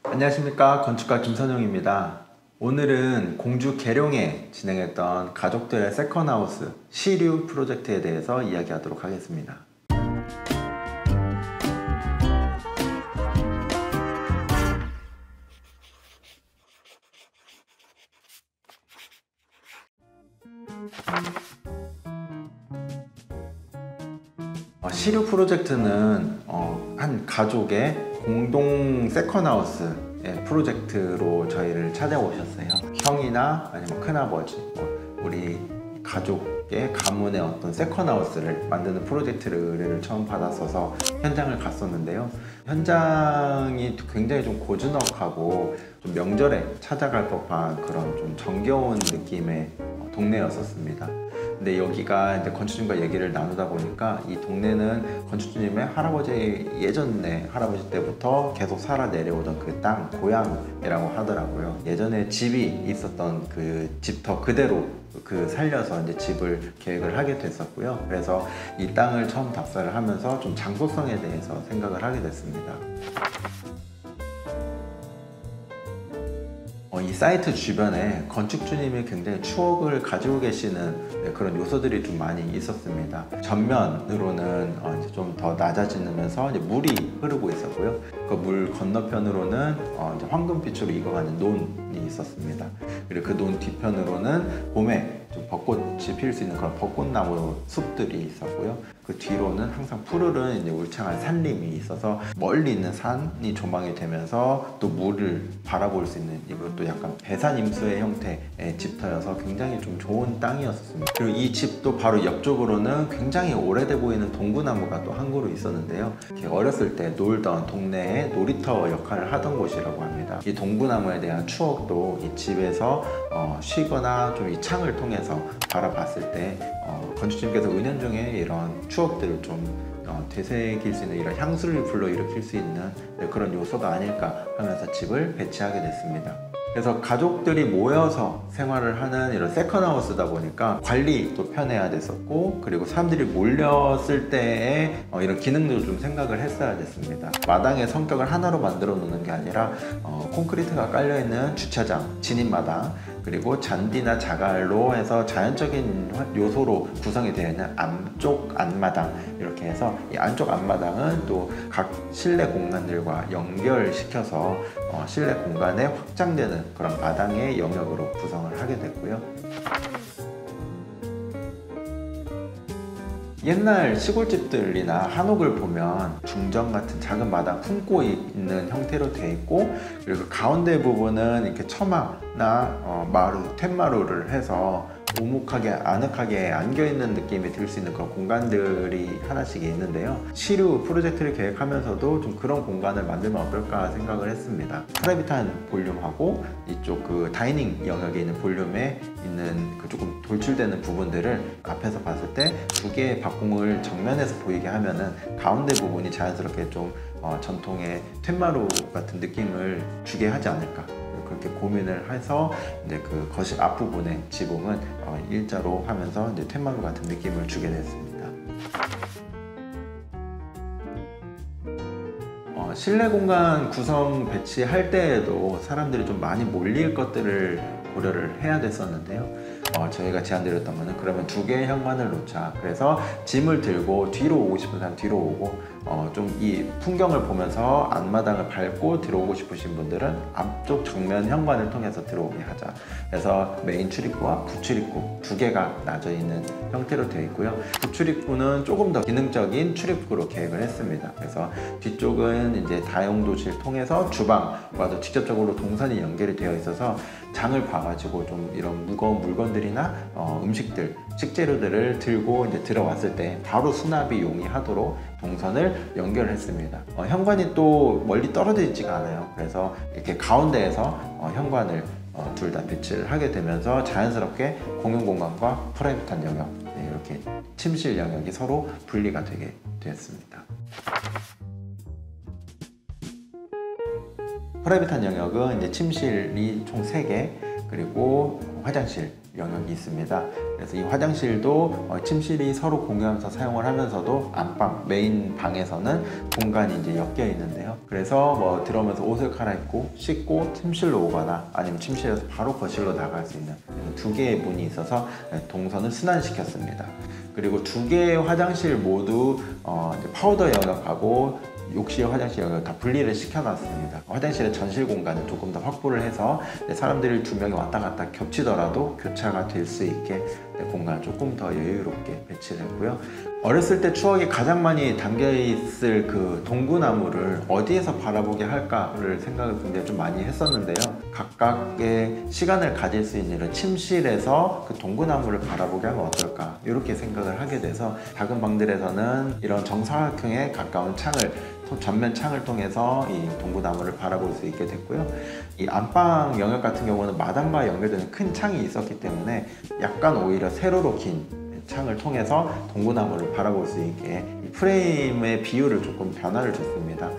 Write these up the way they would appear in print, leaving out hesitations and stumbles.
안녕하십니까, 건축가 김선용입니다. 오늘은 공주 계룡에 진행했던 가족들의 세컨하우스 시류 프로젝트에 대해서 이야기하도록 하겠습니다. 시류 프로젝트는 한 가족의 공동 세컨하우스의 프로젝트로 저희를 찾아오셨어요. 형이나 아니면 큰아버지, 우리 가족의 가문의 어떤 세컨하우스를 만드는 프로젝트를 처음 받았어서 현장을 갔었는데요. 현장이 굉장히 좀 고즈넉하고 좀 명절에 찾아갈 법한 그런 좀 정겨운 느낌의 동네였었습니다. 근데 여기가 이제 건축주님과 얘기를 나누다 보니까 이 동네는 건축주님의 할아버지, 예전에 할아버지 때부터 계속 살아 내려오던 그 땅, 고향이라고 하더라고요. 예전에 집이 있었던 그 집터 그대로 살려서 이제 집을 계획을 하게 됐었고요. 그래서 이 땅을 처음 답사를 하면서 좀 장소성에 대해서 생각을 하게 됐습니다. 이 사이트 주변에 건축주님이 굉장히 추억을 가지고 계시는 그런 요소들이 좀 많이 있었습니다. 전면으로는 이제 좀 더 낮아지면서 이제 물이 흐르고 있었고요. 그 물 건너편으로는 이제 황금빛으로 익어가는 논이 있었습니다. 그리고 그 논 뒤편으로는 봄에 좀 벚꽃이 필 수 있는 그런 벚꽃나무 숲들이 있었고요. 그 뒤로는 항상 푸르른 이제 울창한 산림이 있어서 멀리 있는 산이 조망이 되면서 또 물을 바라볼 수 있는, 이것도 약간 배산임수의 형태의 집터여서 굉장히 좀 좋은 땅이었습니다. 그리고 이 집도 바로 옆쪽으로는 굉장히 오래돼 보이는 동구나무가 또 한 그루 있었는데요. 이렇게 어렸을 때 놀던 동네의 놀이터 역할을 하던 곳이라고 합니다. 이 동구나무에 대한 추억도 이 집에서 쉬거나 좀 이 창을 통해서 바라봤을 때 건축주님께서 은연중에 이런 추억들을 좀 되새길 수 있는, 이런 향수를 불러일으킬 수 있는 그런 요소가 아닐까 하면서 집을 배치하게 됐습니다. 그래서 가족들이 모여서 생활을 하는 이런 세컨하우스다 보니까 관리도 편해야 됐었고, 그리고 사람들이 몰렸을 때에 이런 기능들을 좀 생각을 했어야 됐습니다. 마당의 성격을 하나로 만들어 놓는 게 아니라 콘크리트가 깔려있는 주차장, 진입마당, 그리고 잔디나 자갈로 해서 자연적인 요소로 구성이 되어 있는 안쪽 앞마당, 이렇게 해서 이 안쪽 앞마당은 또 각 실내 공간들과 연결시켜서 실내 공간에 확장되는 그런 마당의 영역으로 구성을 하게 됐고요. 옛날 시골집들이나 한옥을 보면 중정 같은 작은 마당 품고 있는 형태로 되어 있고, 그리고 가운데 부분은 이렇게 처마나 마루, 툇마루를 해서 오목하게 아늑하게 안겨있는 느낌이 들 수 있는 그런 공간들이 하나씩 있는데요. 시류 프로젝트를 계획하면서도 좀 그런 공간을 만들면 어떨까 생각을 했습니다. 프라이빗한 볼륨하고 이쪽 그 다이닝 영역에 있는 볼륨에 있는 그 조금 돌출되는 부분들을 앞에서 봤을 때 두 개의 박공을 정면에서 보이게 하면은 가운데 부분이 자연스럽게 좀 전통의 툇마루 같은 느낌을 주게 하지 않을까, 그렇게 고민을 해서 이제 그 거실 앞부분의 지붕은 일자로 하면서 이제 툇마루 같은 느낌을 주게 됐습니다. 실내 공간 구성 배치할 때에도 사람들이 좀 많이 몰릴 것들을 고려를 해야 됐었는데요. 저희가 제안드렸던 거는 그러면 두 개의 현관을 놓자. 그래서 짐을 들고 뒤로 오고 싶은 사람 뒤로 오고, 좀 이 풍경을 보면서 앞마당을 밟고 들어오고 싶으신 분들은 앞쪽 정면 현관을 통해서 들어오게 하자. 그래서 메인 출입구와 부출입구 두 개가 나져 있는 형태로 되어 있고요. 부출입구는 조금 더 기능적인 출입구로 계획을 했습니다. 그래서 뒤쪽은 이제 다용도실 통해서 주방과도 직접적으로 동선이 연결이 되어 있어서 장을 봐가지고 좀 이런 무거운 물건들이나 음식들, 식재료들을 들고 이제 들어왔을 때 바로 수납이 용이하도록 동선을 연결했습니다. 현관이 또 멀리 떨어져 있지가 않아요. 그래서 이렇게 가운데에서 현관을 둘 다 배치를 하게 되면서 자연스럽게 공용 공간과 프라이빗한 영역, 이렇게 침실 영역이 서로 분리가 되게 되었습니다. 프라이빗한 영역은 이제 침실이 총 3개, 그리고 화장실 영역이 있습니다. 그래서 이 화장실도 침실이 서로 공유하면서 사용을 하면서도 안방, 메인 방에서는 공간이 이제 엮여 있는데요. 그래서 뭐 들어오면서 옷을 갈아입고 씻고 침실로 오거나 아니면 침실에서 바로 거실로 나갈 수 있는 두 개의 문이 있어서 동선을 순환시켰습니다. 그리고 두 개의 화장실 모두 이제 파우더 영역하고 욕실 화장실 영역을 다 분리를 시켜놨습니다. 화장실의 전실 공간을 조금 더 확보를 해서 사람들이 두 명이 왔다 갔다 겹치더라도 교차가 될 수 있게 공간을 조금 더 여유롭게 배치를 했고요. 어렸을 때 추억이 가장 많이 담겨있을 그 동구나무를 어디에서 바라보게 할까를 생각을 굉장히 좀 많이 했었는데요. 각각의 시간을 가질 수 있는 이런 침실에서 그 동구나무를 바라보게 하면 어떨까 이렇게 생각을 하게 돼서 작은 방들에서는 이런 정사각형에 가까운 창을 전면 창을 통해서 이 동구나무를 바라볼 수 있게 됐고요. 이 안방 영역 같은 경우는 마당과 연결되는 큰 창이 있었기 때문에 약간 오히려 세로로 긴 창을 통해서 동구나무를 바라볼 수 있게 이 프레임의 비율을 조금 변화를 줬습니다.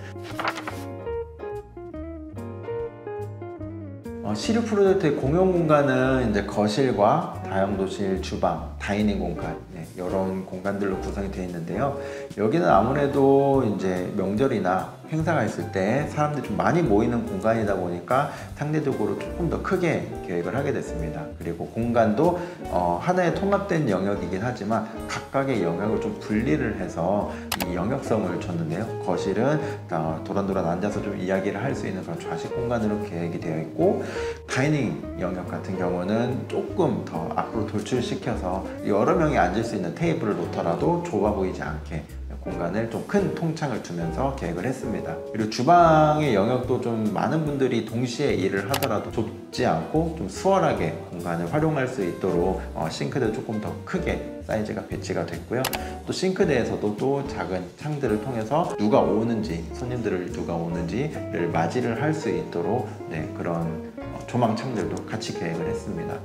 시류 프로젝트의 공용 공간은 이제 거실과 다용도실, 주방, 다이닝 공간 이런 공간들로 구성이 되어 있는데요. 여기는 아무래도 이제 명절이나 행사가 있을 때 사람들이 좀 많이 모이는 공간이다 보니까 상대적으로 조금 더 크게 계획을 하게 됐습니다. 그리고 공간도 하나의 통합된 영역이긴 하지만 각각의 영역을 좀 분리를 해서 이 영역성을 줬는데요. 거실은 도란도란 앉아서 좀 이야기를 할 수 있는 그런 좌식 공간으로 계획이 되어 있고, 다이닝 영역 같은 경우는 조금 더 앞으로 돌출시켜서 여러 명이 앉을 수 있는 테이블을 놓더라도 좁아 보이지 않게 공간을 좀 큰 통창을 두면서 계획을 했습니다. 그리고 주방의 영역도 좀 많은 분들이 동시에 일을 하더라도 좁지 않고 좀 수월하게 공간을 활용할 수 있도록 싱크대도 조금 더 크게 사이즈가 배치가 됐고요. 또 싱크대에서도 또 작은 창들을 통해서 누가 오는지, 손님들을 누가 오는지를 맞이를 할 수 있도록 그런 조망 창들도 같이 계획을 했습니다.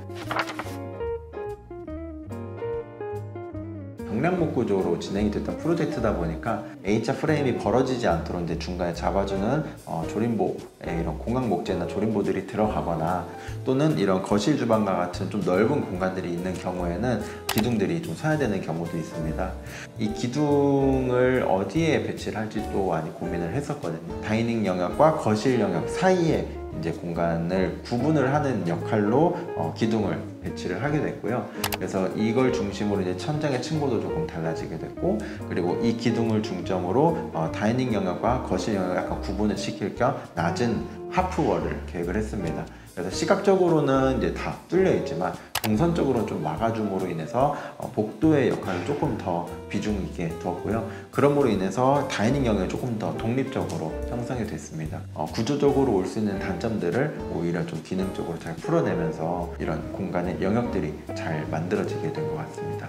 경량목 구조로 진행이 됐던 프로젝트다 보니까 A자 프레임이 벌어지지 않도록 이제 중간에 잡아주는 조림보, 이런 공각 목재나 조림보들이 들어가거나 또는 이런 거실 주방과 같은 좀 넓은 공간들이 있는 경우에는 기둥들이 좀 서야 되는 경우도 있습니다. 이 기둥을 어디에 배치를 할지 또 많이 고민을 했었거든요. 다이닝 영역과 거실 영역 사이에 이제 공간을 구분을 하는 역할로 기둥을 배치를 하게 됐고요. 그래서 이걸 중심으로 이제 천장의 층고도 조금 달라지게 됐고, 그리고 이 기둥을 중점으로 다이닝 영역과 거실 영역을 약간 구분을 시킬 겸 낮은 하프월을 계획을 했습니다. 그래서 시각적으로는 이제 다 뚫려 있지만 동선적으로는 좀 막아줌으로 인해서 복도의 역할을 조금 더 비중 있게 두었고요. 그럼으로 인해서 다이닝 영역이 조금 더 독립적으로 형성이 됐습니다. 구조적으로 올 수 있는 단점들을 오히려 좀 기능적으로 잘 풀어내면서 이런 공간의 영역들이 잘 만들어지게 된 것 같습니다.